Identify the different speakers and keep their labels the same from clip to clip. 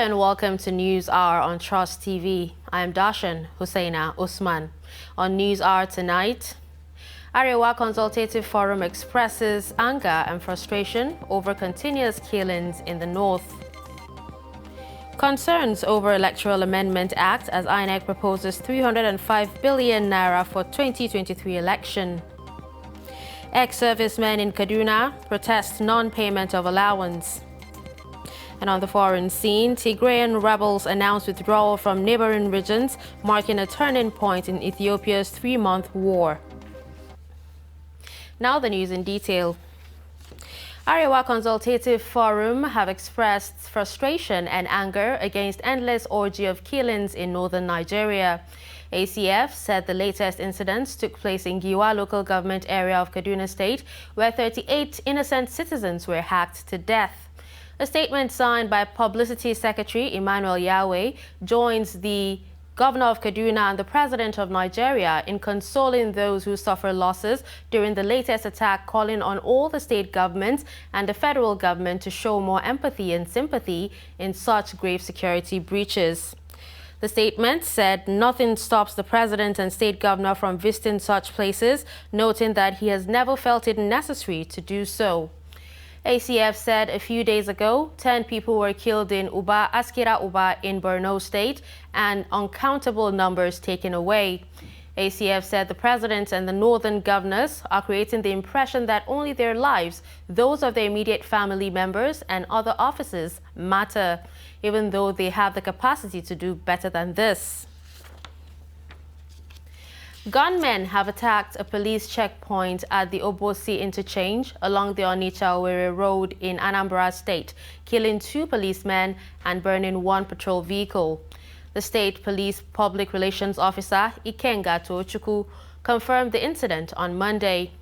Speaker 1: and welcome to News Hour on Trust TV. I am Darshan Hussaina Usman. On News Hour tonight, Arewa Consultative Forum expresses anger and frustration over continuous killings in the north. Concerns over Electoral Amendment Act as INEC proposes 305 billion naira for 2023 election. Ex-servicemen in Kaduna protest non-payment of allowance. And on the foreign scene, Tigrayan rebels announce withdrawal from neighboring regions, marking a turning point in Ethiopia's three-month war. Now the news in detail. Arewa Consultative Forum have expressed frustration and anger against endless orgy of killings in northern Nigeria. ACF said the latest incidents took place in Giwa local government area of Kaduna State, where 38 innocent citizens were hacked to death. A statement signed by Publicity Secretary Emmanuel Yahweh joins the Governor of Kaduna and the President of Nigeria in consoling those who suffer losses during the latest attack, calling on all the state governments and the federal government to show more empathy and sympathy in such grave security breaches. The statement said nothing stops the President and State Governor from visiting such places, noting that he has never felt it necessary to do so. ACF said a few days ago, 10 people were killed in Askira Uba in Borno State and uncountable numbers taken away. ACF said the president and the northern governors are creating the impression that only their lives, those of their immediate family members and other officers, matter, even though they have the capacity to do better than this. Gunmen have attacked a police checkpoint at the Obosi interchange along the Onitsha-Owerri Road in Anambra State, killing 2 policemen and burning 1 patrol vehicle. The State Police Public Relations Officer, Ikenga Tochukwu, confirmed the incident on Monday.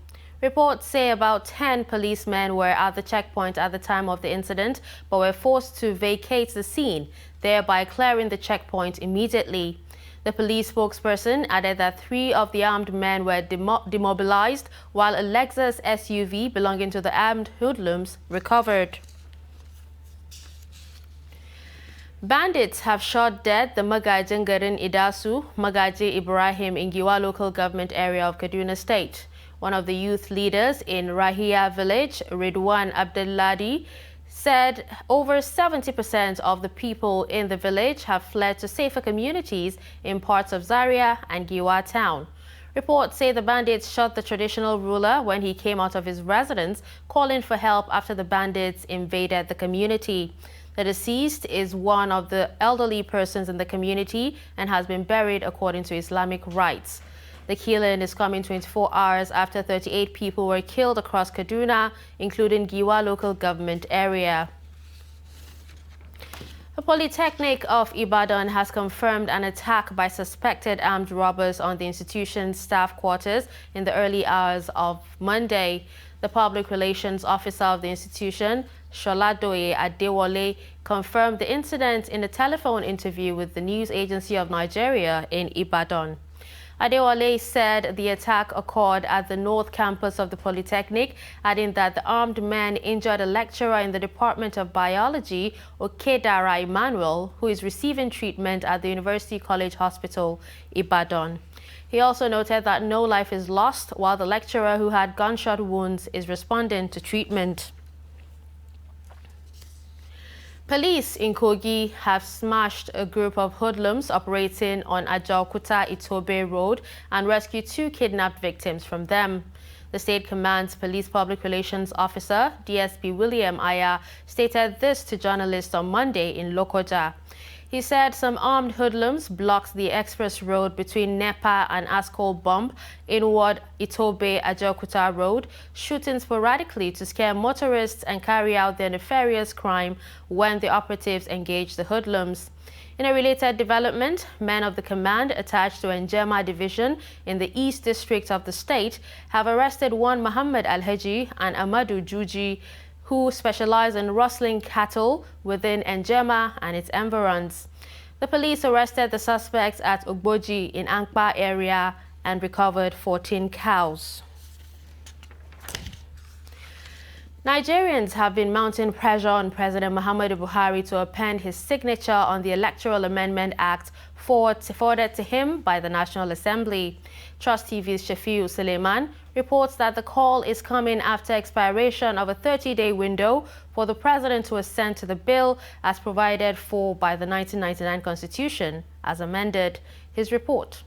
Speaker 1: Reports say about 10 policemen were at the checkpoint at the time of the incident, but were forced to vacate the scene, thereby clearing the checkpoint immediately. The police spokesperson added that 3 of the armed men were demobilized, while a Lexus SUV belonging to the armed hoodlums recovered. Bandits have shot dead the Magaji Garin Idasu, Magaji Ibrahim in Giwa local government area of Kaduna State. One of the youth leaders in Rahia village, Ridwan Abdulladi, said over 70% of the people in the village have fled to safer communities in parts of Zaria and Giwa town. Reports say the bandits shot the traditional ruler when he came out of his residence, calling for help after the bandits invaded the community. The deceased is one of the elderly persons in the community and has been buried according to Islamic rites. The killing is coming 24 hours after 38 people were killed across Kaduna, including Giwa local government area. The Polytechnic of Ibadan has confirmed an attack by suspected armed robbers on the institution's staff quarters in the early hours of Monday. The Public Relations Officer of the institution, Sholadoye Adewale, confirmed the incident in a telephone interview with the News Agency of Nigeria in Ibadan. Adewale said the attack occurred at the North Campus of the Polytechnic, adding that the armed men injured a lecturer in the Department of Biology, Okedara Emmanuel, who is receiving treatment at the University College Hospital, Ibadan. He also noted that no life is lost, while the lecturer who had gunshot wounds is responding to treatment. Police in Kogi have smashed a group of hoodlums operating on Ajaokuta Itobe Road and rescued 2 kidnapped victims from them. The State Command's Police Public Relations Officer, DSP William Aya, stated this to journalists on Monday in Lokoja. He said some armed hoodlums blocked the express road between Nepa and Askol Bump inward Itobe Ajaokuta Road, shooting sporadically to scare motorists and carry out their nefarious crime when the operatives engaged the hoodlums. In a related development, men of the command attached to NEMA division in the East District of the state have arrested one Muhammad Alhaji and Amadu Juji, who specialize in rustling cattle within NEMA and its environs. The police arrested the suspects at Ogboji in Ankpa area and recovered 14 cows. Nigerians have been mounting pressure on President Muhammadu Buhari to append his signature on the Electoral Amendment Act forwarded to him by the National Assembly. Trust TV's Shafiu Suleiman reports that the call is coming after expiration of a 30-day window for the president to assent to the bill as provided for by the 1999 Constitution, as amended. His report.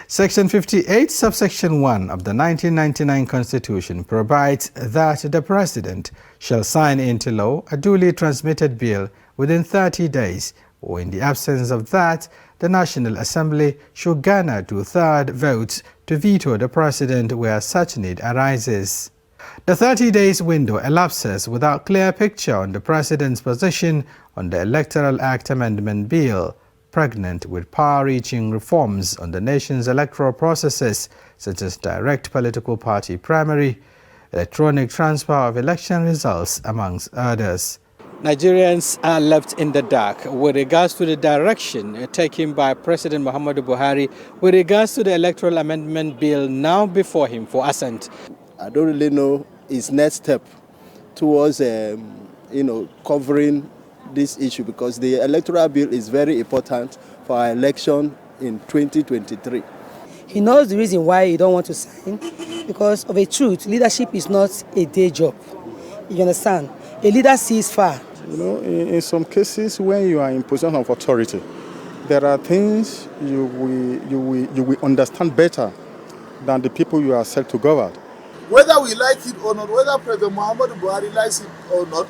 Speaker 2: Section 58, subsection 1 of the 1999 Constitution provides that the President shall sign into law a duly transmitted bill within 30 days, or in the absence of that, the National Assembly should garner 2/3 votes to veto the President where such need arises. The 30 days window elapses without clear picture on the President's position on the Electoral Act Amendment Bill, pregnant with far-reaching reforms on the nation's electoral processes, such as direct political party primary, electronic transfer of election results, amongst others.
Speaker 3: Nigerians are left in the dark with regards to the direction taken by President Muhammadu Buhari with regards to the Electoral Amendment Bill now before him for assent.
Speaker 4: I don't really know his next step towards, covering this issue, because the electoral bill is very important for our election in 2023.
Speaker 5: He knows the reason why he don't want to sign, because of a truth, leadership is not a day job. You understand? A leader sees far.
Speaker 6: You know, in some cases, when you are in position of authority, there are things you will understand better than the people you are set to govern.
Speaker 7: Whether we like it or not, whether President Muhammadu Buhari likes it or not,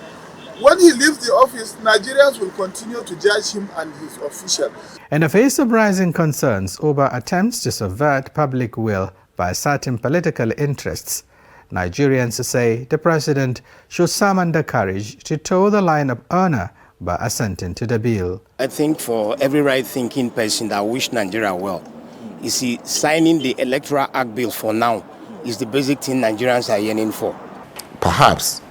Speaker 7: when he leaves the office, Nigerians will continue to judge him and his officials.
Speaker 2: In the face of rising concerns over attempts to subvert public will by certain political interests, Nigerians say the President should summon the courage to toe the line of honor by assenting to the bill.
Speaker 8: I think for every right-thinking person that wish Nigeria well, you see, signing the Electoral Act bill for now is the basic thing Nigerians are yearning for.
Speaker 9: Perhaps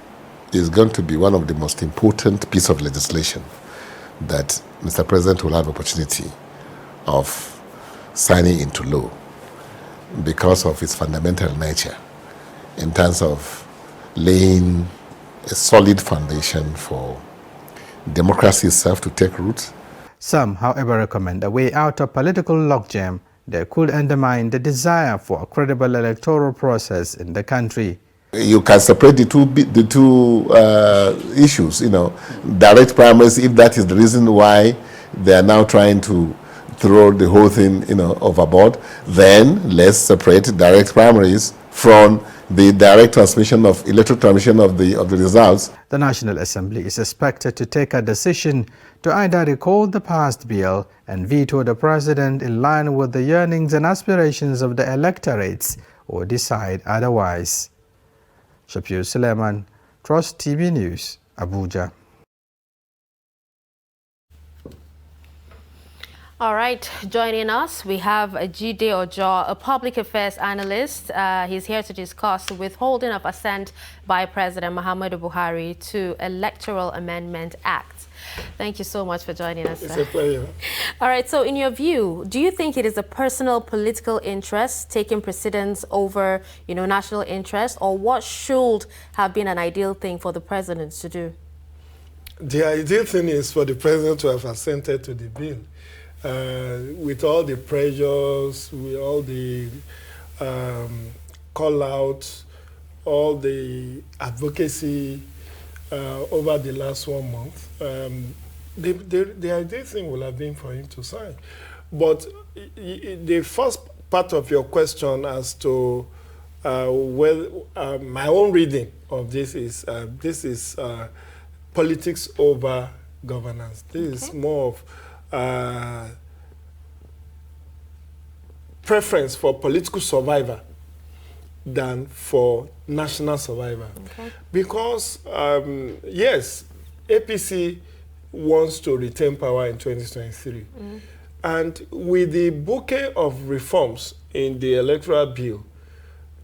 Speaker 9: is going to be one of the most important pieces of legislation that Mr. President will have opportunity of signing into law because of its fundamental nature in terms of laying a solid foundation for democracy itself to take root.
Speaker 2: Some, however, recommend a way out of political logjam that could undermine the desire for a credible electoral process in the country.
Speaker 9: You can separate the two issues, direct primaries, if that is the reason why they are now trying to throw the whole thing, overboard, then let's separate direct primaries from the direct transmission of electoral transmission of the results.
Speaker 2: The National Assembly is expected to take a decision to either recall the passed bill and veto the President in line with the yearnings and aspirations of the electorates, or decide otherwise. Shafiu Suleiman, Trust TV News, Abuja.
Speaker 1: All right, joining us, we have Jide Ojo, a public affairs analyst. He's here to discuss the withholding of assent by President Muhammadu Buhari to Electoral Amendment Act. Thank you so much for joining us, sir.
Speaker 10: It's a pleasure.
Speaker 1: All right, so in your view, do you think it is a personal political interest taking precedence over, national interest, or what should have been an ideal thing for the president to do?
Speaker 10: The ideal thing is for the president to have assented to the bill. With all the pressures, with all the call-outs, all the advocacy over the last 1 month, the ideal thing will have been for him to sign. But the first part of your question as to my own reading of this is politics over governance. This is more of preference for political survival than for national survival. Okay. Because, yes, APC wants to retain power in 2023. Mm. And with the bouquet of reforms in the electoral bill,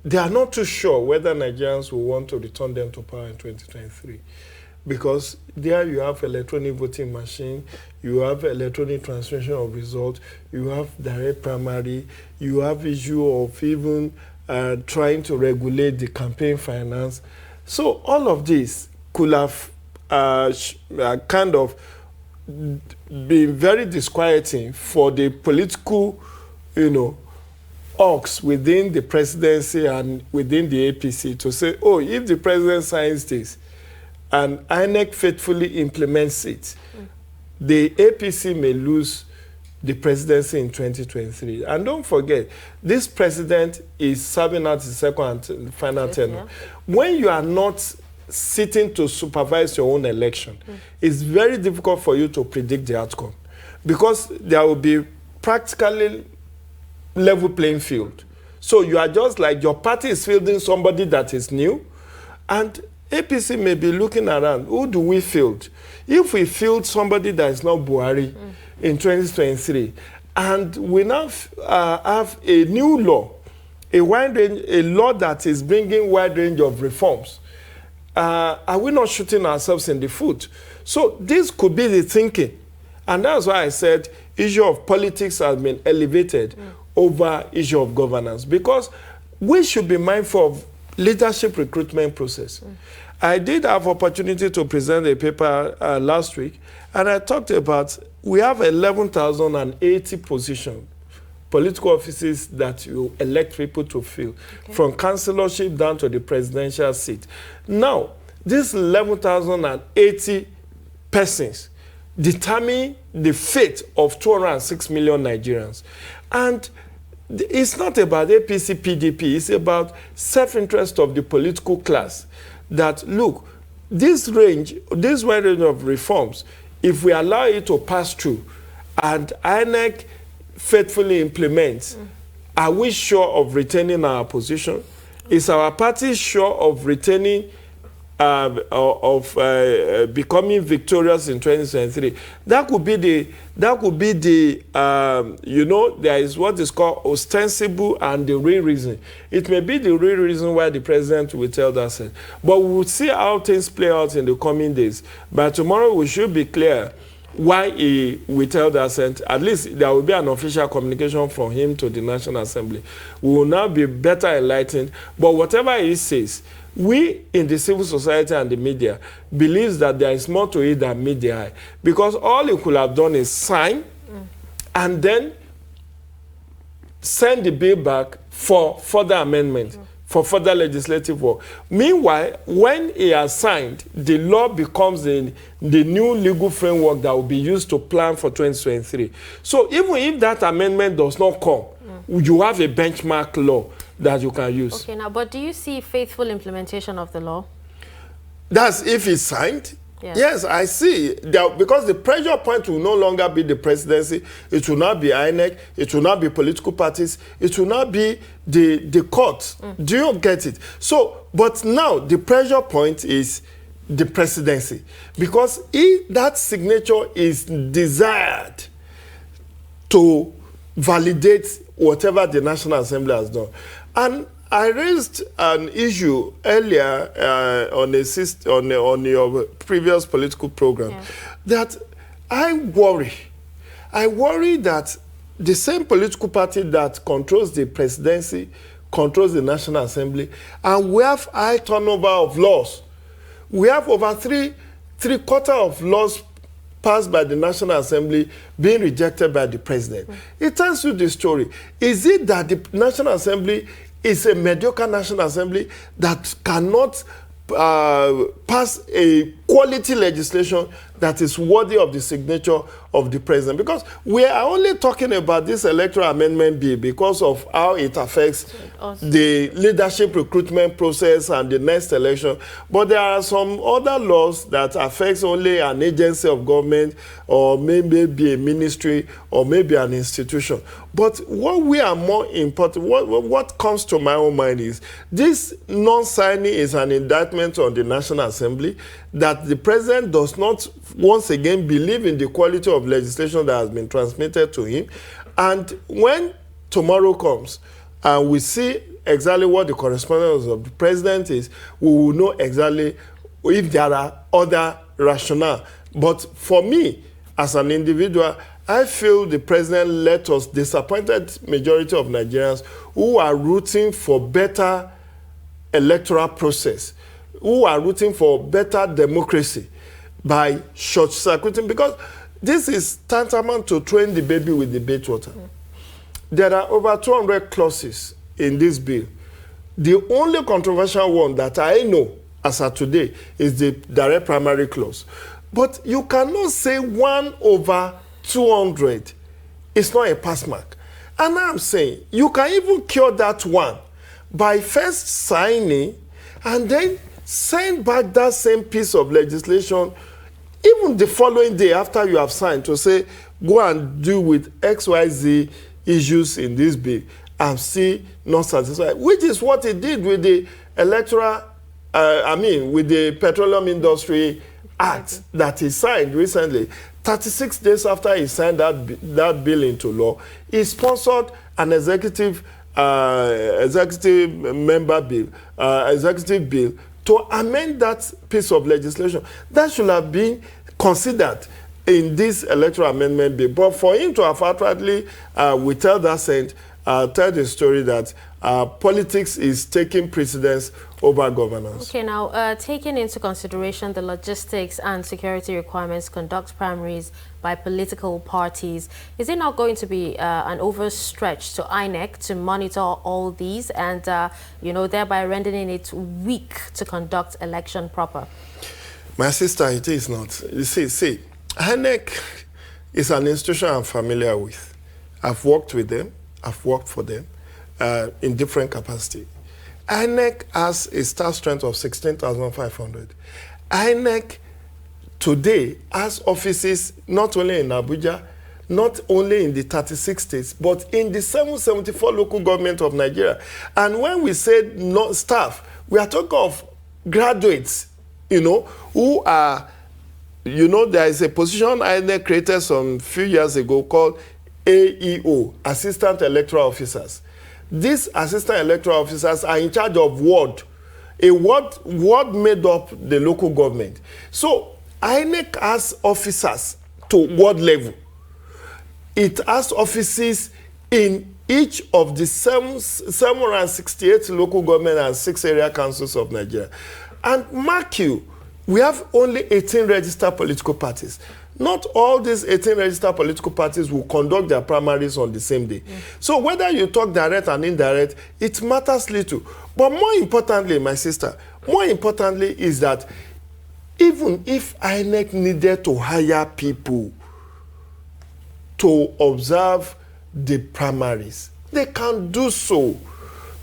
Speaker 10: they are not too sure whether Nigerians will want to return them to power in 2023. Because there you have electronic voting machine, you have electronic transmission of results, you have direct primary, you have issue of even trying to regulate the campaign finance. So all of this could have kind of been very disquieting for the political, orcs within the presidency and within the APC to say, oh, if the president signs this and INEC faithfully implements it, the APC may lose the presidency in 2023. And don't forget, this president is serving out his second and final tenure. When you are not sitting to supervise your own election, it's very difficult for you to predict the outcome, because there will be practically level playing field. So you are just like, your party is fielding somebody that is new, and APC may be looking around, who do we field? If we field somebody that is not Buhari in 2023, and we now have a new law, a law that is bringing wide range of reforms, are we not shooting ourselves in the foot? So this could be the thinking. And that's why I said issue of politics has been elevated over issue of governance, because we should be mindful of leadership recruitment process. I did have opportunity to present a paper last week, and I talked about we have 11,080 positions, political offices that you elect people to fill, from councillorship down to the presidential seat. Now, these 11,080 persons determine the fate of 206 million Nigerians. And it's not about APC, PDP, it's about self-interest of the political class. That, look, this wide range of reforms, if we allow it to pass through and INEC faithfully implements, are we sure of retaining our position? Is our party sure of retaining, becoming victorious in 2023? That could be the, there is what is called ostensible and the real reason. It may be the real reason why the president withheld assent. But we will see how things play out in the coming days. By tomorrow, we should be clear why he withheld assent. At least there will be an official communication from him to the National Assembly. We will now be better enlightened. But whatever he says, we in the civil society and the media believes that there is more to it than media, because all he could have done is sign and then send the bill back for further amendment, for further legislative work. Meanwhile, when he has signed, the law becomes the new legal framework that will be used to plan for 2023. So even if that amendment does not come, you have a benchmark law that you can use.
Speaker 1: Okay, now, but do you see faithful implementation of the law?
Speaker 10: That's if it's signed. Yes, I see. Because the pressure point will no longer be the presidency. It will not be INEC. It will not be political parties. It will not be the court. Do you get it? So, but now the pressure point is the presidency. Because if that signature is desired to validate whatever the National Assembly has done. And I raised an issue earlier on your previous political program that I worry that the same political party that controls the presidency controls the National Assembly, and we have high turnover of laws. We have over three-quarters of laws passed by the National Assembly being rejected by the president. It tells you the story. Is it that the National Assembly is a mediocre National Assembly that cannot pass a quality legislation that is worthy of the signature of the president? Because we are only talking about this electoral amendment bill because of how it affects the leadership recruitment process and the next election. But there are some other laws that affects only an agency of government, or maybe a ministry, or maybe an institution. But what we are more important, what comes to my own mind is this non-signing is an indictment on the National Assembly, that the president does not once again believe in the quality of legislation that has been transmitted to him. And when tomorrow comes and we see exactly what the correspondence of the president is, we will know exactly if there are other rationale. But for me, as an individual, I feel the president let us, disappointed majority of Nigerians who are rooting for better electoral process, who are rooting for better democracy by short-circuiting, because this is tantamount to throwing the baby with the bathwater. There are over 200 clauses in this bill. The only controversial one that I know as of today is the direct primary clause. But you cannot say 1/200 is not a pass mark. And I'm saying you can even cure that one by first signing and then send back that same piece of legislation even the following day after you have signed to say, go and deal with XYZ issues in this bill. I'm still not satisfied, which is what he did with the Electoral, with the Petroleum Industry Act that he signed recently. 36 days after he signed that bill into law, he sponsored an executive bill to amend that piece of legislation. That should have been considered in this electoral amendment bill. But for him to have outrightly withheld that sent, tell the story that politics is taking precedence over governance.
Speaker 1: Okay, now taking into consideration the logistics and security requirements to conduct primaries by political parties, is it not going to be an overstretch to INEC to monitor all these and, thereby rendering it weak to conduct election proper?
Speaker 10: My sister, it is not. You see, INEC is an institution I'm familiar with. I've worked with them. I've worked for them in different capacity. INEC has a staff strength of 16,500. INEC today has offices not only in Abuja, not only in the 36 states, but in the 774 local government of Nigeria. And when we say not staff, we are talking of graduates, who are, there is a position INEC created some few years ago called AEO, Assistant Electoral Officers. These Assistant Electoral Officers are in charge of ward made up the local government. So INEC has officers to ward level. It has offices in each of the 768 local government and 6 area councils of Nigeria. And mark you, we have only 18 registered political parties. Not all these 18 registered political parties will conduct their primaries on the same day. So whether you talk direct and indirect, it matters little. But more importantly, my sister, is that even if INEC needed to hire people to observe the primaries, they can do so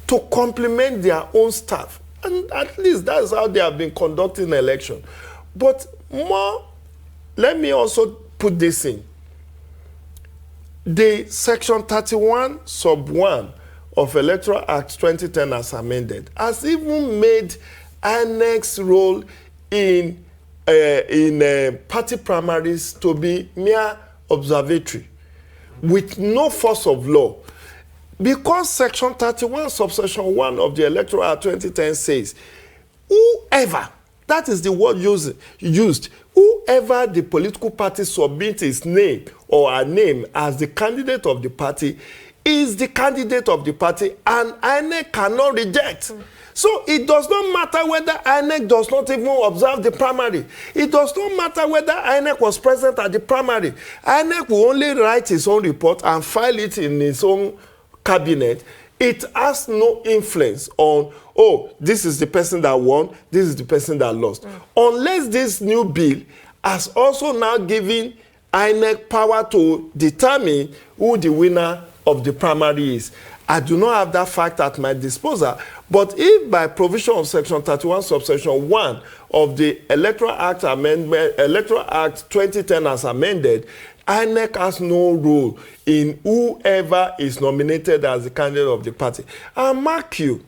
Speaker 10: to complement their own staff. And at least that's how they have been conducting the election. But let me also put this in. The Section 31, Sub 1 of Electoral Act 2010 as amended has even made INEC's role in party primaries to be mere observatory with no force of law. Because Section 31, Subsection 1 of the Electoral Act 2010 says, whoever, that is the word used, whoever the political party submits his name or her name as the candidate of the party is the candidate of the party, and INEC cannot reject. So it does not matter whether INEC does not even observe the primary. It does not matter whether INEC was present at the primary. INEC will only write his own report and file it in his own cabinet. It has no influence on, this is the person that won, this is the person that lost. Unless this new bill has also now given INEC power to determine who the winner of the primary is. I do not have that fact at my disposal, but if by provision of Section 31, Subsection 1 of the Electoral Act 2010 as amended, INEC has no role in whoever is nominated as the candidate of the party. And mark you,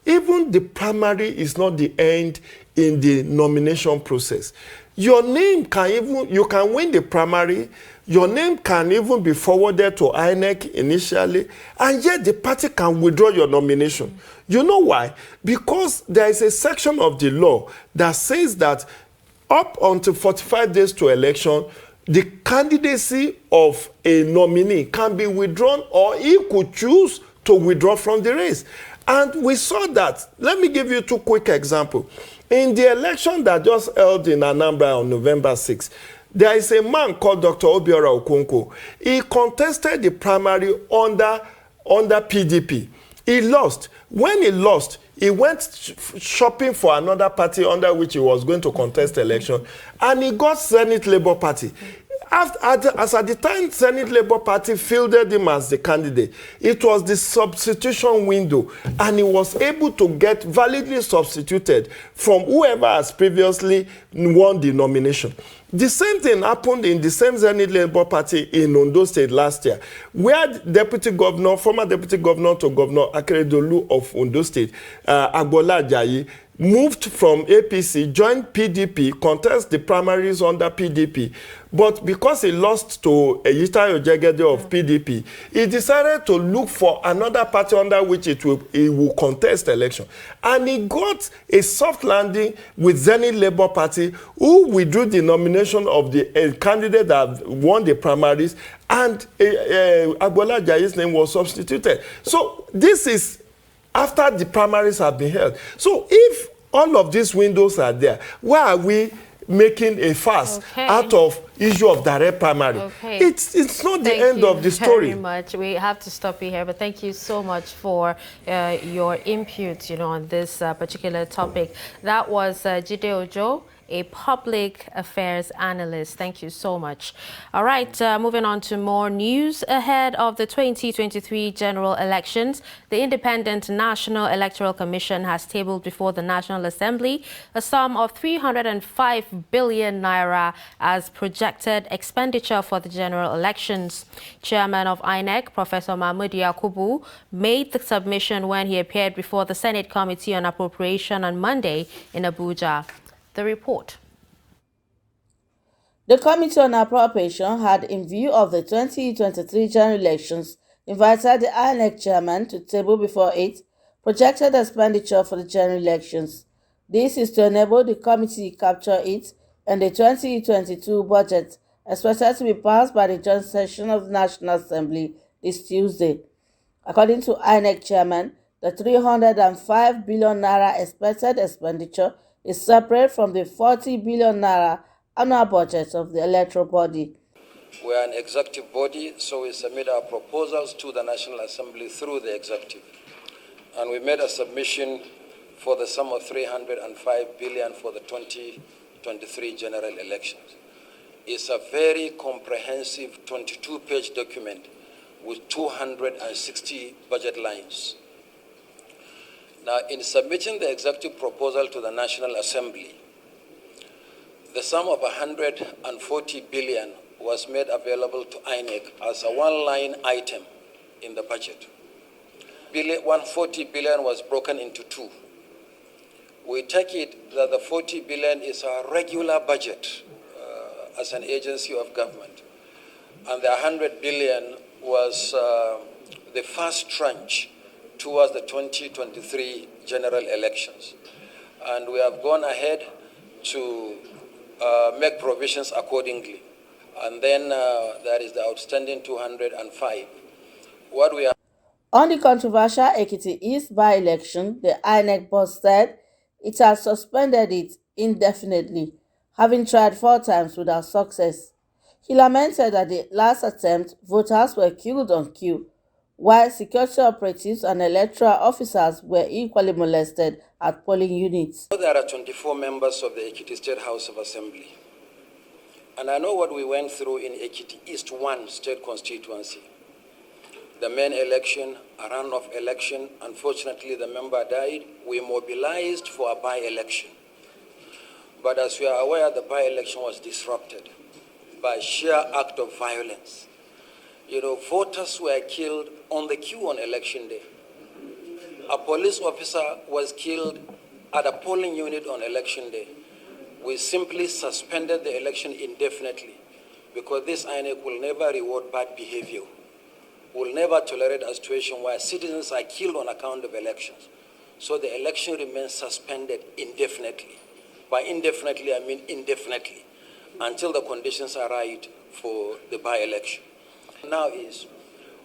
Speaker 10: even the primary is not the end in the nomination process. Your name you can win the primary, your name can even be forwarded to INEC initially, and yet the party can withdraw your nomination. You know why? Because there is a section of the law that says that up until 45 days to election, the candidacy of a nominee can be withdrawn, or he could choose to withdraw from the race. And we saw that. Let me give you two quick examples. In the election that just held in Anambra on November 6th, there is a man called Dr. Obiora Okonkwo. He contested the primary under PDP. He lost. When he lost, he went shopping for another party under which he was going to contest election, and he got Senate Labour Party. As at the time Senate Labour Party fielded him as the candidate, it was the substitution window, and he was able to get validly substituted from whoever has previously won the nomination. The same thing happened in the same Senate Labour Party in Ondo State last year, where former Deputy Governor to Governor Akeredolu of Ondo State, Agbola Ajayi, moved from APC, joined PDP, contested the primaries under PDP. But because he lost to Eyitayo Jegede of PDP, he decided to look for another party under which he will contest election. And he got a soft landing with Zenith Labour Party, who withdrew the nomination of the candidate that won the primaries, and Agbola Ajayi's name was substituted. So this is after the primaries have been held. So if all of these windows are there, why are we making a fuss out of issue of direct primary? It's not the end of the story.
Speaker 1: Very much. We have to stop you here, but thank you so much for your input, on this particular topic. That was Jide Ojo, a public affairs analyst. Thank you so much. All right, moving on to more news. Ahead of the 2023 general elections, the Independent National Electoral Commission has tabled before the National Assembly a sum of 305 billion naira as projected expenditure for the general elections. Chairman of INEC, Professor Mahmoud Yakubu, made the submission when he appeared before the Senate Committee on Appropriation on Monday in Abuja. The report.
Speaker 11: The Committee on Appropriation had, in view of the 2023 general elections, invited the INEC chairman to table before it projected expenditure for the general elections. This is to enable the committee to capture it in the 2022 budget, expected to be passed by the joint session of the National Assembly this Tuesday. According to INEC chairman, the 305 billion naira expected expenditure is separate from the 40 billion naira annual budget of the electoral body.
Speaker 12: We are an executive body, so we submit our proposals to the National Assembly through the executive. And we made a submission for the sum of 305 billion for the 2023 general elections. It's a very comprehensive 22-page document with 260 budget lines. Now, in submitting the executive proposal to the National Assembly, the sum of 140 billion was made available to INEC as a one-line item in the budget. 140 billion was broken into two. We take it that the 40 billion is our regular budget as an agency of government, and the 100 billion was the first tranche towards the 2023 general elections. And we have gone ahead to make provisions accordingly. And then there is the outstanding 205. What we are
Speaker 11: On the controversial Ekiti East by-election, the INEC boss said it has suspended it indefinitely, having tried 4 times without success. He lamented that the last attempt, voters were killed on queue, while security operatives and electoral officers were equally molested at polling units.
Speaker 12: There are 24 members of the Ekiti State House of Assembly. And I know what we went through in Ekiti East 1 state constituency. The main election, a runoff election, unfortunately the member died. We mobilized for a by-election. But as we are aware, the by-election was disrupted by sheer act of violence. Voters were killed on the queue on election day. A police officer was killed at a polling unit on election day. We simply suspended the election indefinitely because this INEC will never reward bad behavior. Will never tolerate a situation where citizens are killed on account of elections. So the election remains suspended indefinitely. By indefinitely, I mean indefinitely, until the conditions are right for the by-election. Now is,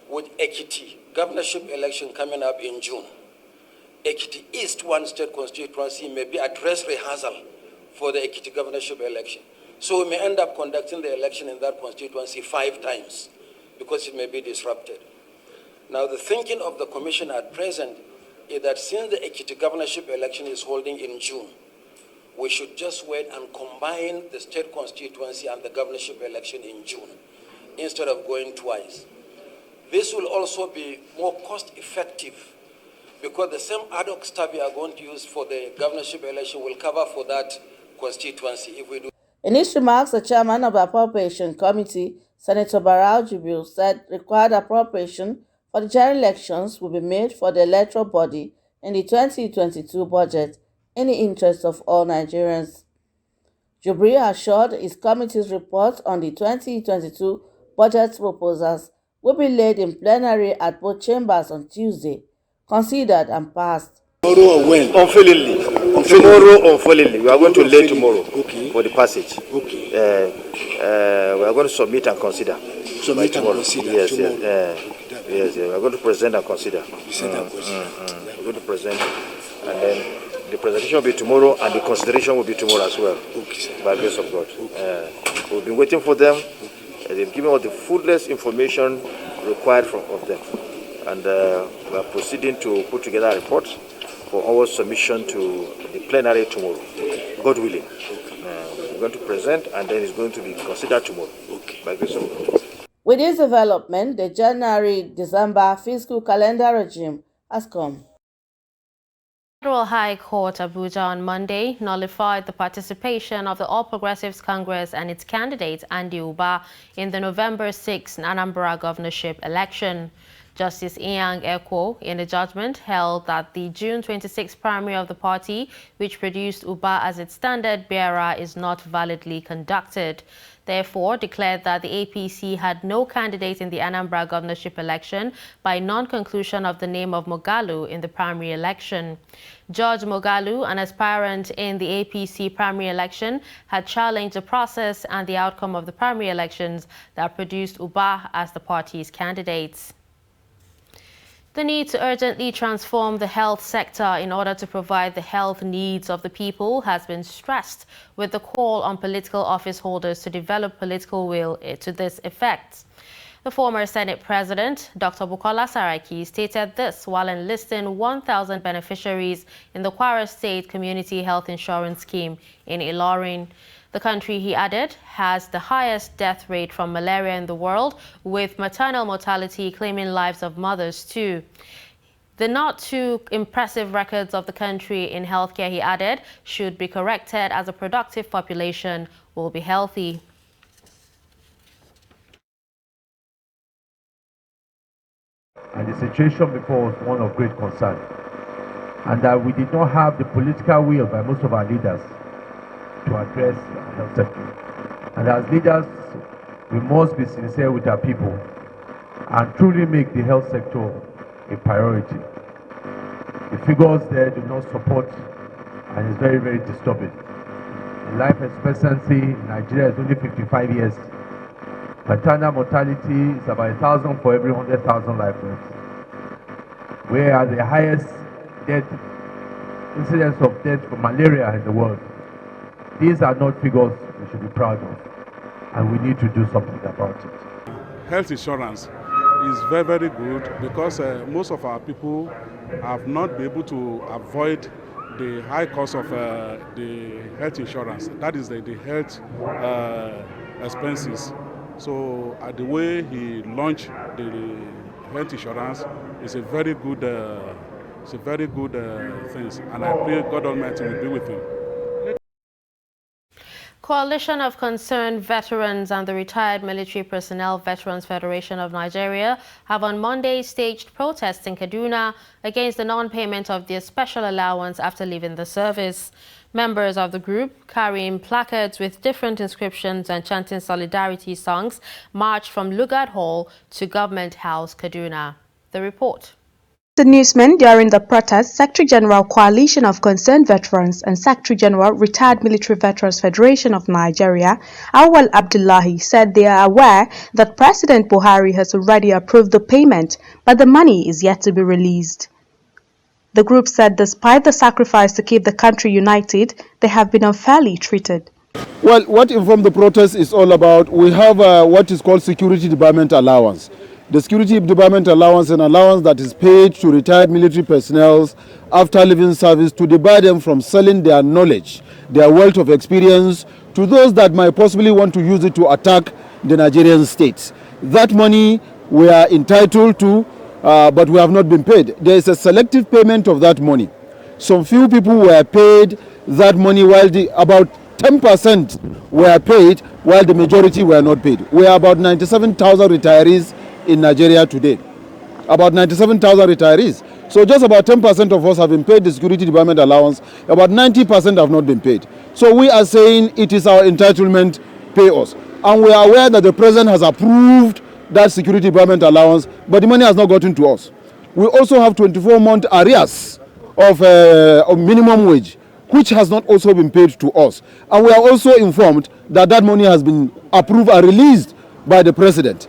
Speaker 12: with Ekiti governorship election coming up in June, Ekiti East, one state constituency, may be a dress rehearsal for the Ekiti governorship election. So we may end up conducting the election in that constituency 5 times because it may be disrupted. Now, the thinking of the commission at present is that since the Ekiti governorship election is holding in June, we should just wait and combine the state constituency and the governorship election in June instead of going twice. This will also be more cost effective because the same ad hoc staff we are going to use for the governorship election will cover for that constituency if we do.
Speaker 11: In his remarks, the chairman of the Appropriation Committee, Senator Barau Jibril, said required appropriation for the general elections will be made for the electoral body in the 2022 budget in the interest of all Nigerians. Jibril assured his committee's report on the 2022 budget proposals will be laid in plenary at both chambers on Tuesday, considered and passed.
Speaker 13: Tomorrow or when? Unfailingly. Tomorrow, unfailingly. We are going to lay tomorrow for the passage. Okay. We are going to submit and consider. Submit and consider. Yes, tomorrow. Yes. We are going to present and consider. We're going to present, and then the presentation will be tomorrow, and the consideration will be tomorrow as well. Okay, by the grace of God. We've been waiting for them. They've given us the fullest information required of them, and we are proceeding to put together a report for our submission to the plenary tomorrow, God willing. We're going to present, and then it's going to be considered tomorrow, by grace of God.
Speaker 11: With this development, the January-December fiscal calendar regime has come.
Speaker 1: Federal High Court Abuja on Monday nullified the participation of the All Progressives Congress and its candidate Andy Uba in the November 6 Anambra governorship election. Justice Inyang Ekwo, in a judgment, held that the June 26 primary of the party, which produced Uba as its standard bearer, is not validly conducted. Therefore, declared that the APC had no candidate in the Anambra governorship election by non-conclusion of the name of Mogalu in the primary election. George Mogalu, an aspirant in the APC primary election, had challenged the process and the outcome of the primary elections that produced Uba as the party's candidates. The need to urgently transform the health sector in order to provide the health needs of the people has been stressed, with the call on political office holders to develop political will to this effect. The former Senate President, Dr. Bukola Saraki, stated this while enlisting 1,000 beneficiaries in the Kwara State Community Health Insurance Scheme in Ilorin. The country, he added, has the highest death rate from malaria in the world, with maternal mortality claiming lives of mothers too. The not too impressive records of the country in healthcare, he added, should be corrected as a productive population will be healthy.
Speaker 14: And the situation before was one of great concern, and that we did not have the political will by most of our leaders to address the health sector. And as leaders, we must be sincere with our people and truly make the health sector a priority. The figures there do not support, and it's very, very disturbing. The life expectancy in Nigeria is only 55 years. Maternal mortality is about 1,000 for every 100,000 life rates. We are the highest incidence of death from malaria in the world. These are not figures we should be proud of, and we need to do something about it.
Speaker 6: Health insurance is very, very good because most of our people have not been able to avoid the high cost of the health insurance. That is the health expenses. So the way he launched the health insurance is a very good, thing, and I pray God Almighty will be with him.
Speaker 1: Coalition of Concerned Veterans and the Retired Military Personnel Veterans Federation of Nigeria have on Monday staged protests in Kaduna against the non-payment of their special allowance after leaving the service. Members of the group, carrying placards with different inscriptions and chanting solidarity songs, marched from Lugard Hall to Government House, Kaduna. The report.
Speaker 15: The newsman during the protest, Secretary General Coalition of Concerned Veterans and Secretary General Retired Military Veterans Federation of Nigeria, Awal Abdullahi, said they are aware that President Buhari has already approved the payment, but the money is yet to be released. The group said despite the sacrifice to keep the country united, they have been unfairly treated.
Speaker 16: Well, what informed the protest is all about, we have what is called security department allowance. The security department allowance, an allowance that is paid to retired military personnel after leaving service to debar them from selling their knowledge, their wealth of experience to those that might possibly want to use it to attack the Nigerian state. That money we are entitled to, but we have not been paid. There is a selective payment of that money. Some few people were paid that money while about 10% were paid while the majority were not paid. We are about 97,000 retirees in Nigeria today. About 97,000 retirees. So just about 10% of us have been paid the security department allowance. About 90% have not been paid. So we are saying it is our entitlement, pay us. And we are aware that the president has approved that security department allowance, but the money has not gotten to us. We also have 24-month arrears of minimum wage, which has not also been paid to us. And we are also informed that that money has been approved and released by the president.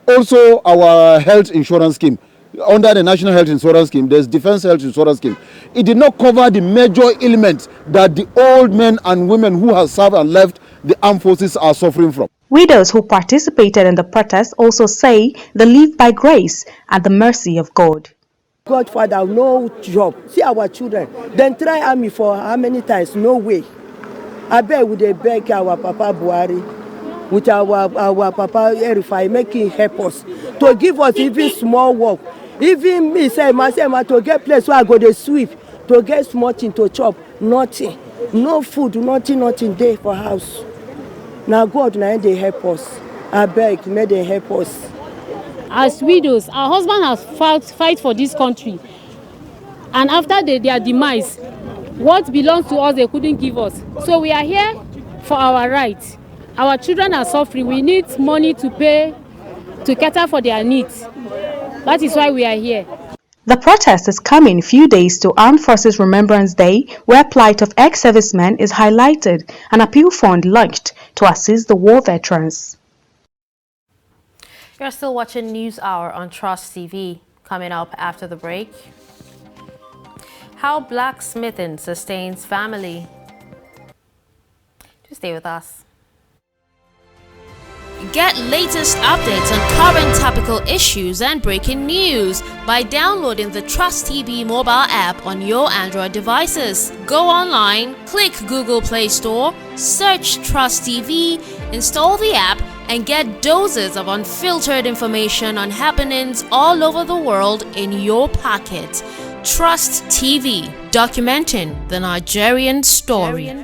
Speaker 16: Also, our health insurance scheme, under the National Health Insurance Scheme, there's Defense Health Insurance Scheme. It did not cover the major ailments that the old men and women who have served and left the armed forces are suffering from.
Speaker 15: Widows who participated in the protest also say they live by grace and the mercy of God.
Speaker 17: Godfather, no job. See our children. Then try army for how many times? No way. I beg with they beg our Papa Buhari, with our Papa Erifai, making help us to give us even small work. Even me, say myself, to get place where I go to sweep, to get small thing to chop, nothing. No food, nothing there for house. Now God, now they help us. I beg, may they help us.
Speaker 18: As widows, our husband has fight for this country, and after their demise, what belongs to us they couldn't give us. So we are here for our rights. Our children are suffering. We need money to pay, to cater for their needs. That is why we are here.
Speaker 15: The protest is coming few days to Armed Forces Remembrance Day, where plight of ex-servicemen is highlighted, an appeal fund launched to assist the war veterans.
Speaker 1: You're still watching News Hour on Trust TV. Coming up after the break, how blacksmithing sustains family. Just stay with us. Get latest updates on current topical issues and breaking news by downloading the Trust TV mobile app on your Android devices. Go online, click Google Play Store, search Trust TV, install the app, and get doses of unfiltered information on happenings all over the world in your pocket. Trust TV, documenting the Nigerian story.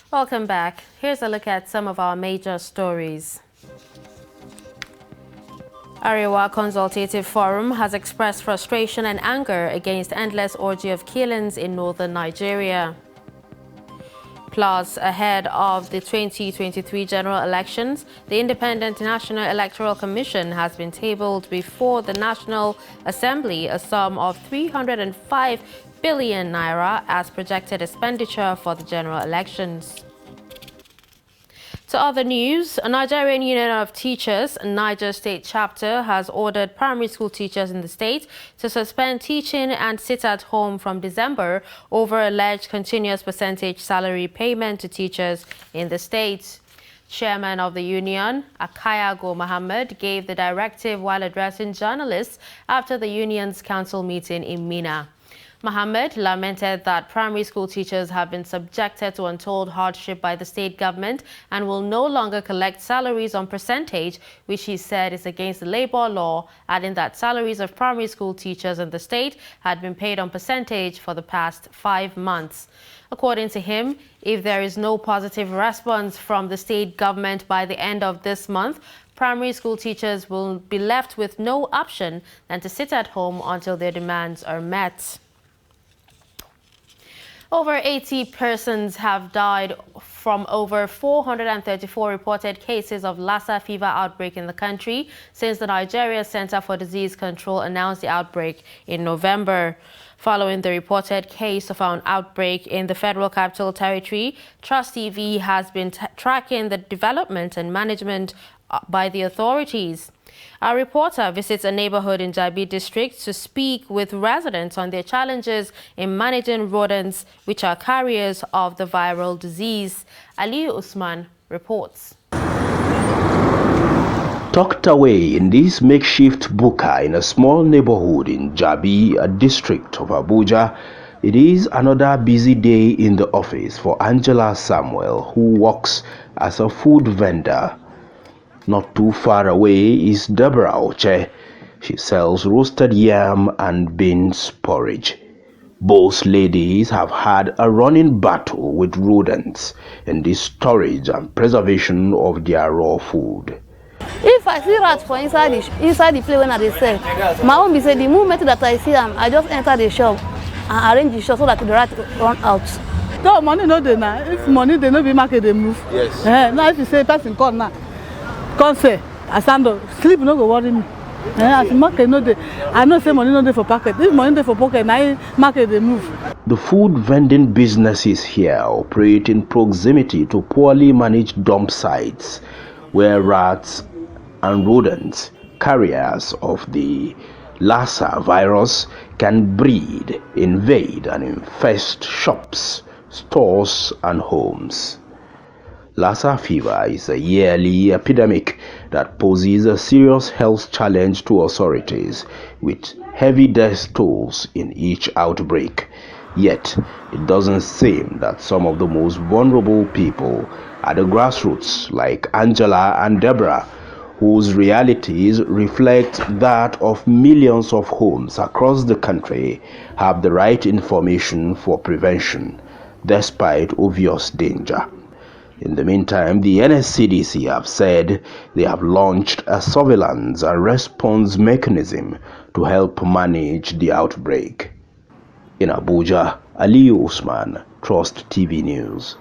Speaker 1: Welcome back. Here's a look at some of our major stories. Arewa Consultative Forum has expressed frustration and anger against endless orgy of killings in northern Nigeria. Plus, ahead of the 2023 general elections, the Independent National Electoral Commission has been tabled before the National Assembly a sum of 305 billion naira as projected expenditure for the general elections. To other news, a Nigerian Union of Teachers, Niger State Chapter, has ordered primary school teachers in the state to suspend teaching and sit at home from December over alleged continuous percentage salary payment to teachers in the state. Chairman of the union, Akayago Mohammed, gave the directive while addressing journalists after the union's council meeting in Mina. Mohammed lamented that primary school teachers have been subjected to untold hardship by the state government and will no longer collect salaries on percentage, which he said is against the labor law, adding that salaries of primary school teachers in the state had been paid on percentage for the past 5 months. According to him, if there is no positive response from the state government by the end of this month, primary school teachers will be left with no option than to sit at home until their demands are met. Over 80 persons have died from over 434 reported cases of Lassa Fever outbreak in the country since the Nigeria Center for Disease Control announced the outbreak in November. Following the reported case of an outbreak in the Federal Capital Territory, Trust TV has been tracking the development and management by the authorities. Our reporter visits a neighborhood in Jabi district to speak with residents on their challenges in managing rodents, which are carriers of the viral disease. Ali Usman reports.
Speaker 19: Tucked away in this makeshift buka in a small neighborhood in Jabi, a district of Abuja, it is another busy day in the office for Angela Samuel, who works as a food vendor. Not too far away is Deborah Oche. She sells roasted yam and beans porridge. Both ladies have had a running battle with rodents in the storage and preservation of their raw food.
Speaker 20: If I see rats for inside the place when I sell, my own be say the moment that I see them, I just enter the shop and arrange the shop so that the rat run out.
Speaker 21: So money no dey now. If money they no be market they move.
Speaker 19: Yes.
Speaker 21: Now if you say person come now, come say I stand up, sleep no go worry me. As market no dey, I know say money no dey for pocket. If money dey for pocket, now market they move.
Speaker 19: The food vending businesses here operate in proximity to poorly managed dump sites where rats and rodents, carriers of the Lassa virus, can breed, invade and infest shops, stores and homes. Lassa fever is a yearly epidemic that poses a serious health challenge to authorities, with heavy death tolls in each outbreak. Yet, it doesn't seem that some of the most vulnerable people at the grassroots, like Angela and Deborah, whose realities reflect that of millions of homes across the country, have the right information for prevention, despite obvious danger. In the meantime, the NSCDC have said they have launched a surveillance and response mechanism to help manage the outbreak. In Abuja, Ali Usman, Trust TV News.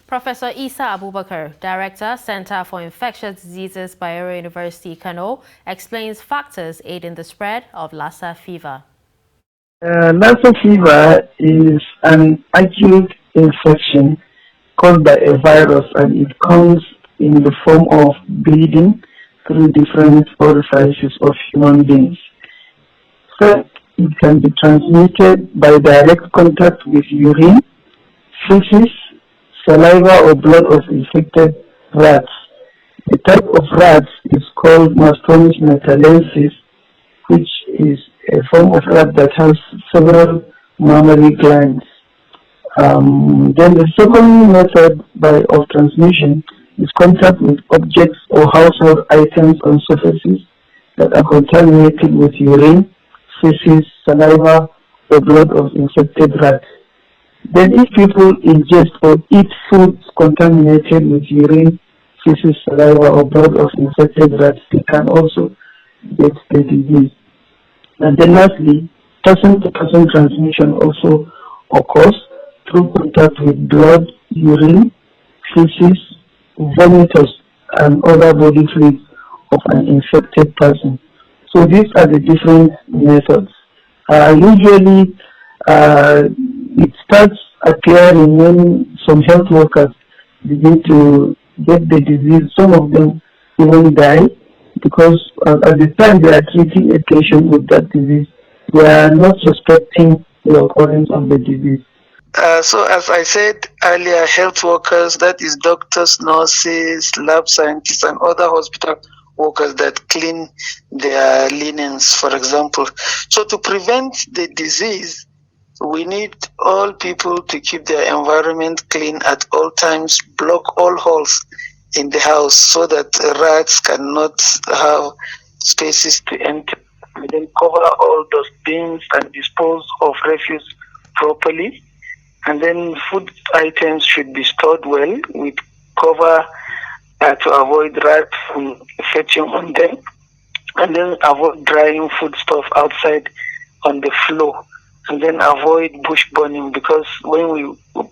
Speaker 1: Professor Isa Abubakar, Director, Center for Infectious Diseases, Bayero University, Kano, explains factors aiding the spread of Lassa fever.
Speaker 22: Lassa fever is an acute infection caused by a virus, and it comes in the form of bleeding through different orifices of human beings. First, it can be transmitted by direct contact with urine, feces, saliva or blood of infected rats. The type of rats is called Mastomys metalensis, which is a form of rat that has several mammary glands. Then the second method of transmission is contact with objects or household items on surfaces that are contaminated with urine, feces, saliva, or blood of infected rats. Then if people ingest or eat foods contaminated with urine, feces, saliva, or blood of infected rats, they can also get the disease. And then lastly, person-to-person transmission also occurs through contact with blood, urine, feces, vomitus, and other body fluids of an infected person. So these are the different methods. Usually, it starts appearing when some health workers begin to get the disease. Some of them even die because at the time they are treating a patient with that disease, they are not suspecting the occurrence of the disease.
Speaker 23: So as I said earlier, health workers, that is doctors, nurses, lab scientists, and other hospital workers that clean their linens, for example. So to prevent the disease, we need all people to keep their environment clean at all times, block all holes in the house so that rats cannot have spaces to enter, and then cover all those bins and dispose of refuse properly. And then food items should be stored well with cover to avoid rats from fetching on them, and then avoid drying foodstuff outside on the floor, and then avoid bush burning, because when we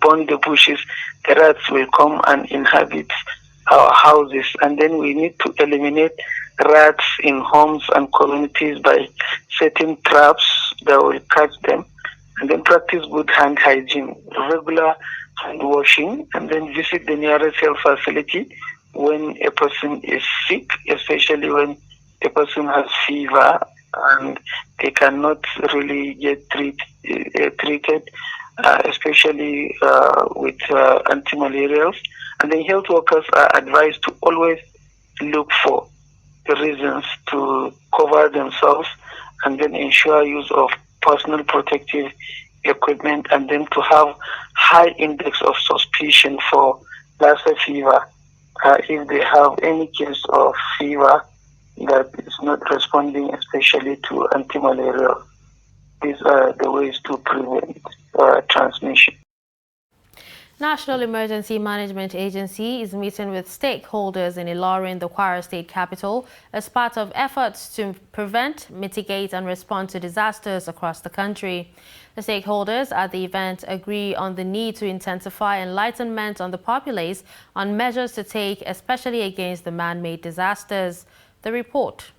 Speaker 23: burn the bushes, the rats will come and inhabit our houses. And then we need to eliminate rats in homes and communities by setting traps that will catch them, and then practice good hand hygiene, regular hand washing, and then visit the nearest health facility when a person is sick, especially when a person has fever and they cannot really get treated, especially with anti-malarials. And then health workers are advised to always look for the reasons to cover themselves, and then ensure use of personal protective equipment, and then to have high index of suspicion for Lassa fever. If they have any case of fever that is not responding, especially to anti-malarial, these are the ways to prevent transmission.
Speaker 1: National Emergency Management Agency is meeting with stakeholders in Ilorin, the Kwara State capital, as part of efforts to prevent, mitigate and respond to disasters across the country. The stakeholders at the event agree on the need to intensify enlightenment on the populace on measures to take, especially against the man-made disasters. The report.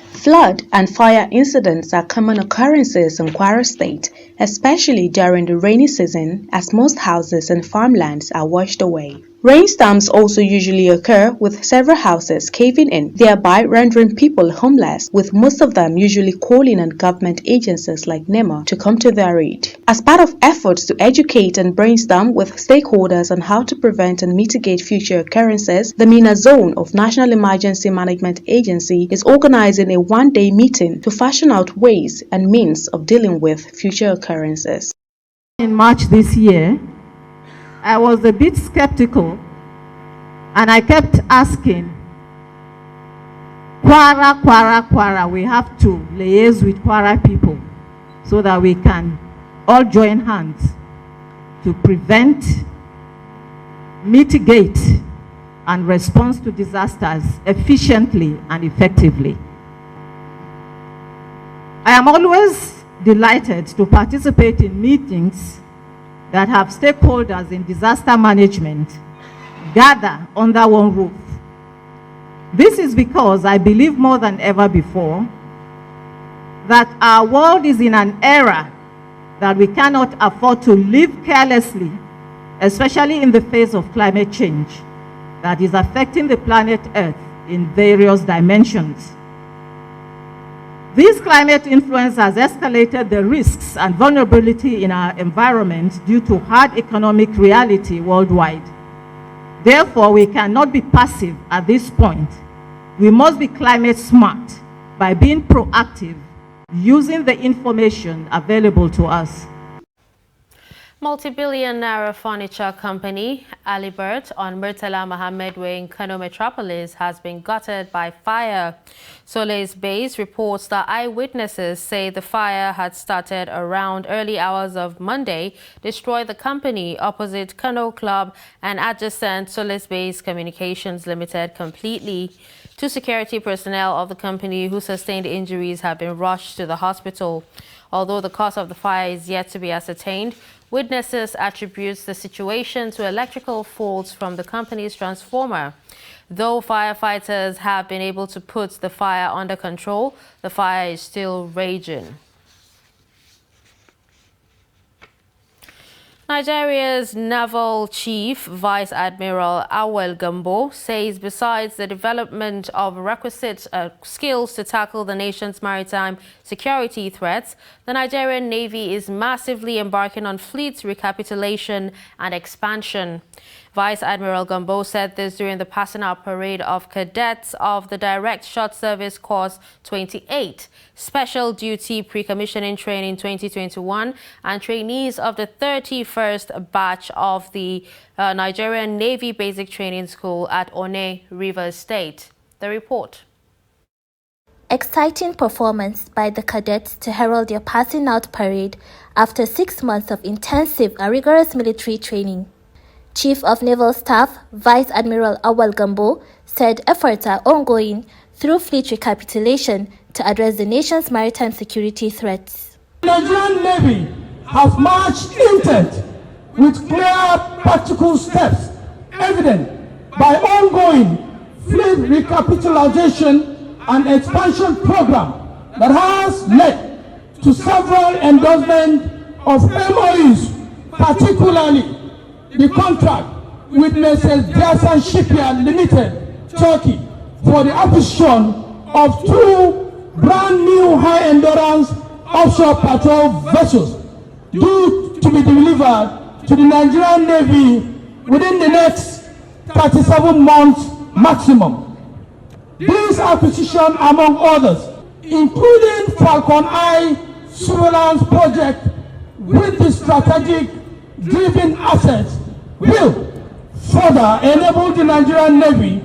Speaker 15: Flood and fire incidents are common occurrences in Kwara State, especially during the rainy season, as most houses and farmlands are washed away. Rainstorms also usually occur, with several houses caving in, thereby rendering people homeless, with most of them usually calling on government agencies like NEMA to come to their aid. As part of efforts to educate and brainstorm with stakeholders on how to prevent and mitigate future occurrences, the MENA Zone of National Emergency Management Agency is organizing a one-day meeting to fashion out ways and means of dealing with future occurrences.
Speaker 3: In March this year, I was a bit skeptical, and I kept asking, Kwara, we have to liaise with Kwara people so that we can all join hands to prevent, mitigate, and respond to disasters efficiently and effectively. I am always delighted to participate in meetings that have stakeholders in disaster management gather under one roof. This is because I believe more than ever before that our world is in an era that we cannot afford to live carelessly, especially in the face of climate change that is affecting the planet Earth in various dimensions. This climate influence has escalated the risks and vulnerability in our environment due to hard economic reality worldwide. Therefore, we cannot be passive at this point. We must be climate smart by being proactive, using the information available to us.
Speaker 1: Multi-billion naira furniture company Alibert on Murtala Mohammed Way in Kano Metropolis has been gutted by fire. Soleil's base reports that eyewitnesses say the fire had started around early hours of Monday, destroyed the company opposite Kano Club and adjacent Soleil's Base Communications Limited completely. 2 security personnel of the company who sustained injuries have been rushed to the hospital. Although the cause of the fire is yet to be ascertained, witnesses attribute the situation to electrical faults from the company's transformer. Though firefighters have been able to put the fire under control, the fire is still raging. Nigeria's Naval Chief Vice Admiral Awel Gambo says besides the development of requisite skills to tackle the nation's maritime security threats, the Nigerian Navy is massively embarking on fleet recapitulation and expansion. Vice Admiral Gambo said this during the passing out parade of cadets of the Direct Short Service Course 28, Special Duty Pre-Commissioning Training 2021, and trainees of the 31st batch of the Nigerian Navy Basic Training School at One, Rivers State. The report.
Speaker 4: Exciting performance by the cadets to herald their passing out parade after 6 months of intensive and rigorous military training. Chief of Naval Staff, Vice Admiral Awal Gambo, said efforts are ongoing through fleet recapitulation to address the nation's maritime security threats.
Speaker 5: The Nigerian Navy has marched intent with clear practical steps evident by ongoing fleet recapitulation and expansion program that has led to several endorsements of MOUs, particularly the contract with Mrs. Jason Shipyard Limited, Turkey, for the acquisition of 2 brand new high-endurance offshore patrol vessels due to be delivered to the Nigerian Navy within the next 37 months maximum. This acquisition, among others, including Falcon Eye surveillance project with the strategic driven assets, will further enable the Nigerian Navy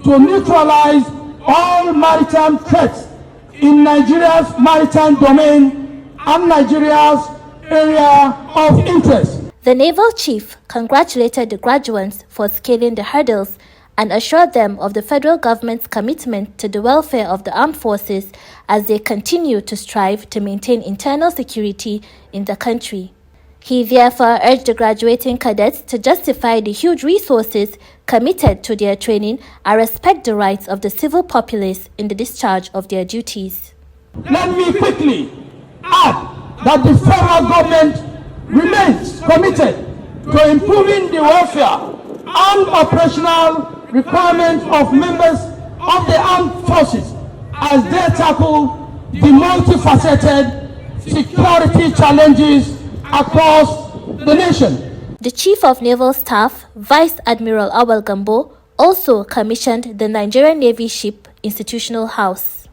Speaker 5: to neutralize all maritime threats in Nigeria's maritime domain and Nigeria's area of interest.
Speaker 4: The naval chief congratulated the graduates for scaling the hurdles and assured them of the federal government's commitment to the welfare of the armed forces as they continue to strive to maintain internal security in the country. He therefore urged the graduating cadets to justify the huge resources committed to their training and respect the rights of the civil populace in the discharge of their duties.
Speaker 5: Let me quickly add that the federal government remains committed to improving the welfare and operational requirements of members of the armed forces as they tackle the multifaceted security challenges across the nation.
Speaker 4: The Chief of Naval Staff, Vice Admiral Awal Gambo, also commissioned the Nigerian Navy ship Institutional House.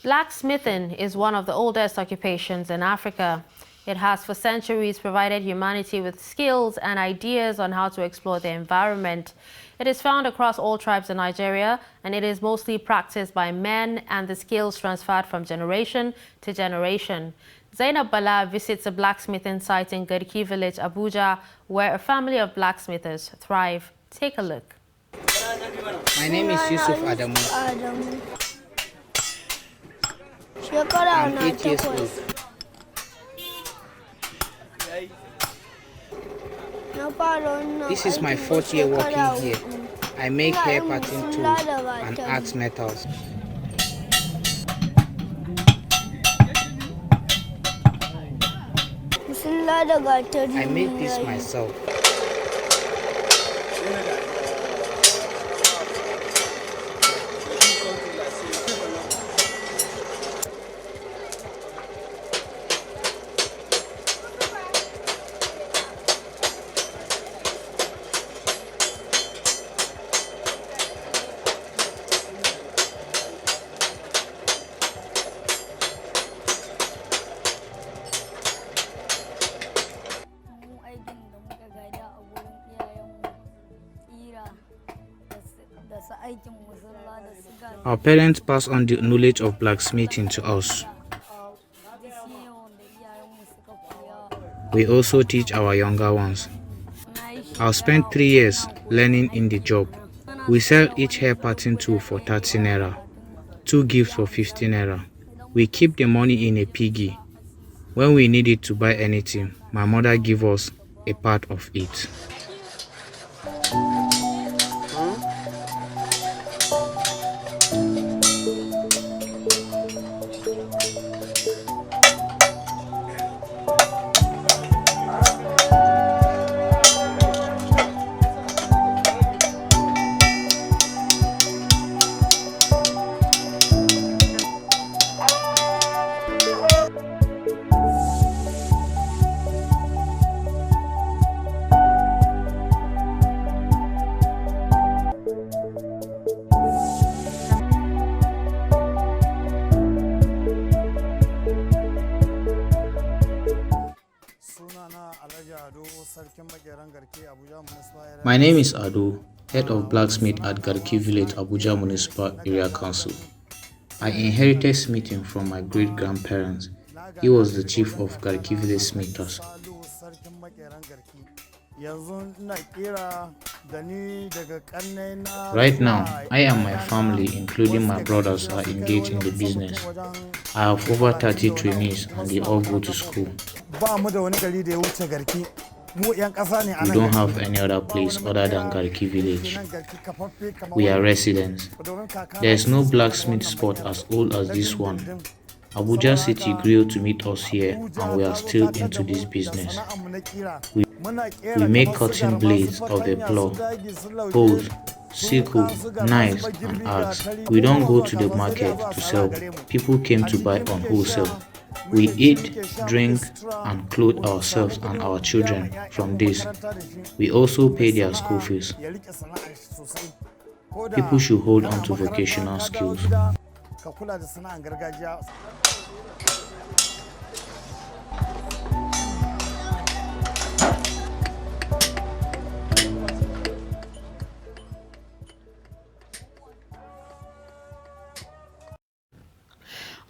Speaker 1: Blacksmithing is one of the oldest occupations in Africa. It has for centuries provided humanity with skills and ideas on how to explore the environment. It is found across all tribes in Nigeria, and it is mostly practiced by men, and the skills transferred from generation to generation. Zainab Bala visits a blacksmithing site in Garki village, Abuja, where a family of blacksmithers thrive. Take a look.
Speaker 7: My name is Yusuf Adamu. I'm 8 years old. This is my 4th year working here. I make hair pattern tools and axe metals. I made this myself. Our parents pass on the knowledge of blacksmithing to us. We also teach our younger ones. I've spent 3 years learning in the job. We sell each hair pattern tool for 30 naira, 2 gifts for 50 naira. We keep the money in a piggy. When we need it to buy anything, my mother gives us a part of it. My name is Ado, head of blacksmith at Garki Village, Abuja Municipal Area Council. I inherited smithing from my great-grandparents. He was the chief of Garki Village Smithers. Right now, I and my family, including my brothers, are engaged in the business. I have over 30 trainees and they all go to school. We don't have any other place other than Garki Village. We are residents. There is no blacksmith spot as old as this one. Abuja City grew to meet us here and we are still into this business. We make cutting blades of the plow, hoes, sickle, knives and axe. We don't go to the market to sell. People came to buy on wholesale. We eat, drink and clothe ourselves and our children from this. We also pay their school fees. People should hold on to vocational skills.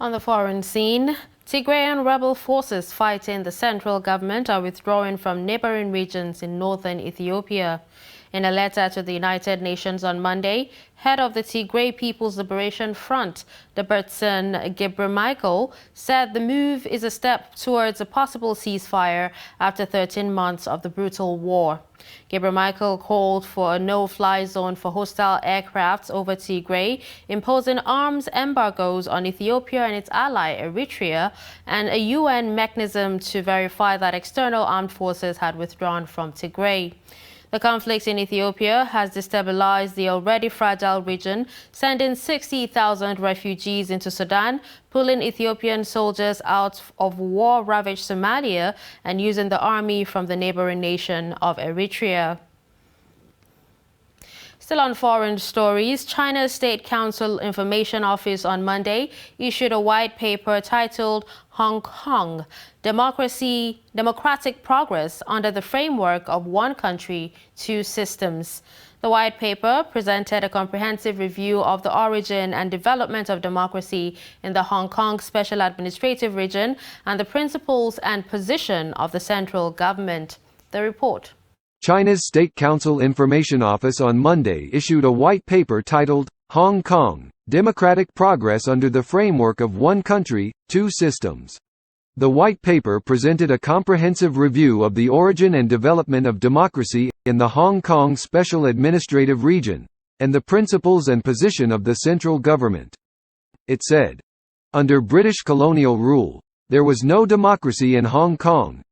Speaker 1: On the foreign scene, Tigrayan rebel forces fighting the central government are withdrawing from neighboring regions in northern Ethiopia. In a letter to the United Nations on Monday, head of the Tigray People's Liberation Front, Debretsion Gebremichael, said the move is a step towards a possible ceasefire after 13 months of the brutal war. Gebremichael called for a no-fly zone for hostile aircrafts over Tigray, imposing arms embargoes on Ethiopia and its ally Eritrea, and a UN mechanism to verify that external armed forces had withdrawn from Tigray. The conflict in Ethiopia has destabilized the already fragile region, sending 60,000 refugees into Sudan, pulling Ethiopian soldiers out of war-ravaged Somalia, and using the army from the neighboring nation of Eritrea. Still on foreign stories, China's State Council Information Office on Monday issued a white paper titled Hong Kong, Democratic Progress under the Framework of One Country, Two Systems. The white paper presented a comprehensive review of the origin and development of democracy in the Hong Kong Special Administrative Region and the principles and position of the central government. The report.
Speaker 2: China's State Council Information Office on Monday issued a white paper titled, Hong Kong, Democratic Progress Under the Framework of One Country, Two Systems. The white paper presented a comprehensive review of the origin and development of democracy in the Hong Kong Special Administrative Region, and the principles and position of the central government. It said, under British colonial rule, there was no democracy in Hong Kong.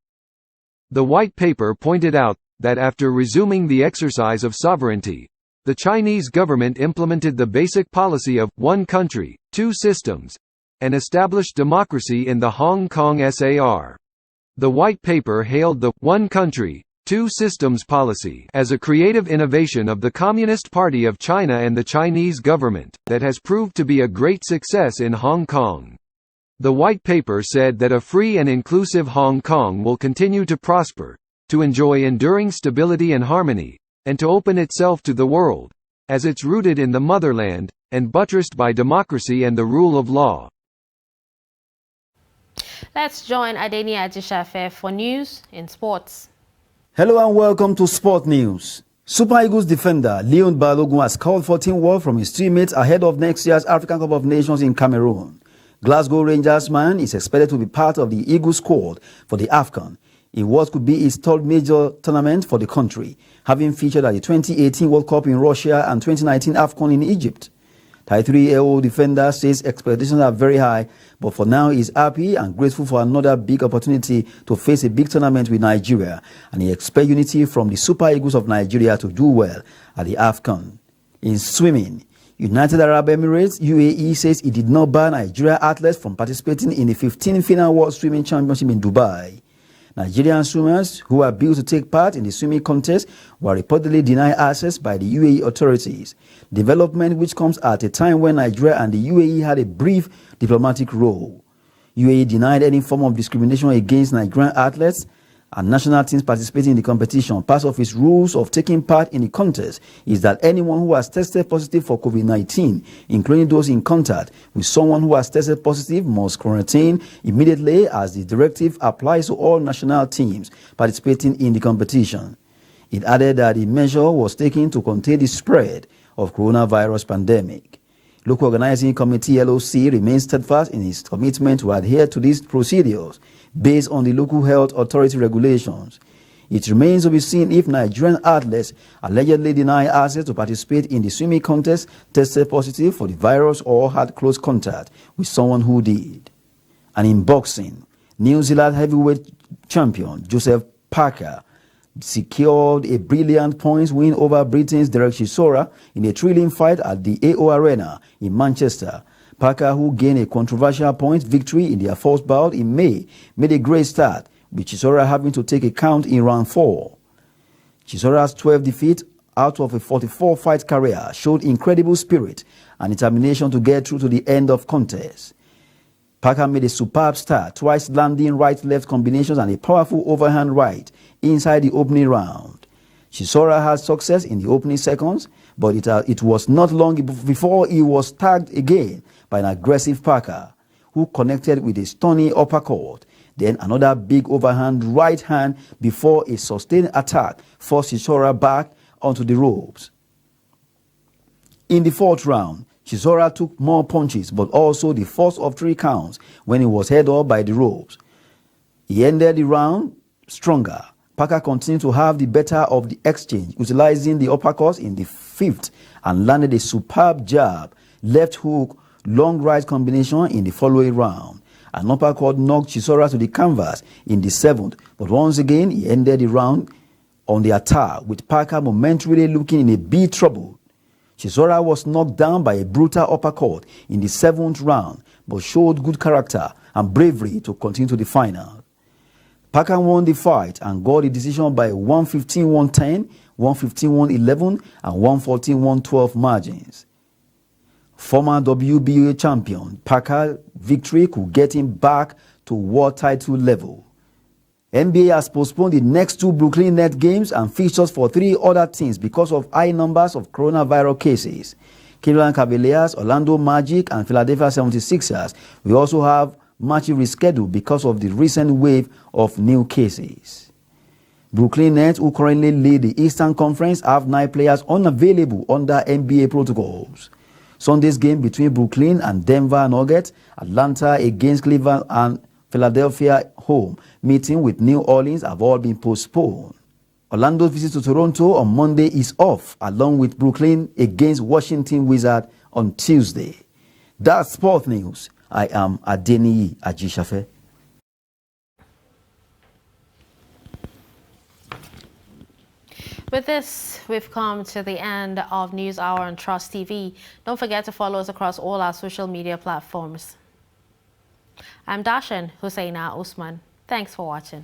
Speaker 2: The white paper pointed out that after resuming the exercise of sovereignty, the Chinese government implemented the basic policy of one country, two systems, and established democracy in the Hong Kong SAR. The white paper hailed the one country, two systems policy as a creative innovation of the Communist Party of China and the Chinese government that has proved to be a great success in Hong Kong. The white paper said that a free and inclusive Hong Kong will continue to prosper, to enjoy enduring stability and harmony, and to open itself to the world, as it's rooted in the motherland, and buttressed by democracy and the rule of law.
Speaker 1: Let's join Adeni Ajishafe for news in sports.
Speaker 8: Hello and welcome to Sport News. Super Eagles defender Leon Balogun has called for teamwork from his teammates ahead of next year's African Cup of Nations in Cameroon. Glasgow Rangers man is expected to be part of the Eagles squad for the AFCON, in what could be his third major tournament for the country, having featured at the 2018 World Cup in Russia and 2019 AFCON in Egypt. 33-year-old defender says expectations are very high, but for now he is happy and grateful for another big opportunity to face a big tournament with Nigeria, and he expects unity from the Super Eagles of Nigeria to do well at the AFCON. In swimming, United Arab Emirates UAE says it did not ban Nigeria athletes from participating in the 15th FINA World Swimming Championship in Dubai. Nigerian swimmers who are billed to take part in the swimming contest were reportedly denied access by the UAE authorities, development which comes at a time when Nigeria and the UAE had a brief diplomatic role. UAE denied any form of discrimination against Nigerian athletes And national teams participating in the competition, part of its rules of taking part in the contest is that anyone who has tested positive for COVID-19, including those in contact with someone who has tested positive, must quarantine immediately, as the directive applies to all national teams participating in the competition. It added that the measure was taken to contain the spread of coronavirus pandemic. Local Organizing Committee LOC remains steadfast in its commitment to adhere to these procedures based on the local health authority regulations. It remains to be seen if Nigerian athletes allegedly denied access to participate in the swimming contest tested positive for the virus or had close contact with someone who did. And in boxing, New Zealand heavyweight champion Joseph Parker secured a brilliant points win over Britain's Derek Chisora in a thrilling fight at the AO Arena in Manchester. Parker, who gained a controversial point victory in their first bout in May, made a great start, with Chisora having to take a count in round 4. Chisora's 12 defeats out of a 44-fight career showed incredible spirit and determination to get through to the end of contest. Parker made a superb start, twice landing right-left combinations and a powerful overhand right inside the opening round. Chisora had success in the opening seconds, but it was not long before he was tagged again by an aggressive Parker, who connected with a stunning uppercut, then another big overhand right hand before a sustained attack forced Chisora back onto the ropes. In the fourth round, Chisora took more punches, but also the first of 3 counts when he was held up by the ropes. He ended the round stronger. Parker continued to have the better of the exchange, utilizing the uppercuts in the 5th and landed a superb jab, left hook, long right combination in the following round. An uppercut knocked Chisora to the canvas in the 7th, but once again he ended the round on the attack, with Parker momentarily looking in a big trouble. Chisora was knocked down by a brutal uppercut in the 7th round, but showed good character and bravery to continue to the final. Parker won the fight and got the decision by 115-110, 115-111, and 114-112 margins. Former WBA champion Parker's victory could get him back to world title level. NBA has postponed the next 2 Brooklyn Nets games and fixtures for 3 other teams because of high numbers of coronavirus cases. Cleveland Cavaliers, Orlando Magic, and Philadelphia 76ers will also have matches rescheduled because of the recent wave of new cases. Brooklyn Nets, who currently lead the Eastern Conference, have 9 players unavailable under NBA protocols. Sunday's game between Brooklyn and Denver Nuggets, Atlanta against Cleveland, and Philadelphia home meeting with New Orleans have all been postponed. Orlando's visit to Toronto on Monday is off, along with Brooklyn against Washington Wizards on Tuesday. That's Sport News. I am Adeniyi Ajishafe.
Speaker 1: With this, we've come to the end of News Hour on Trust TV. Don't forget to follow us across all our social media platforms. I'm Dashan Husseina Usman. Thanks for watching.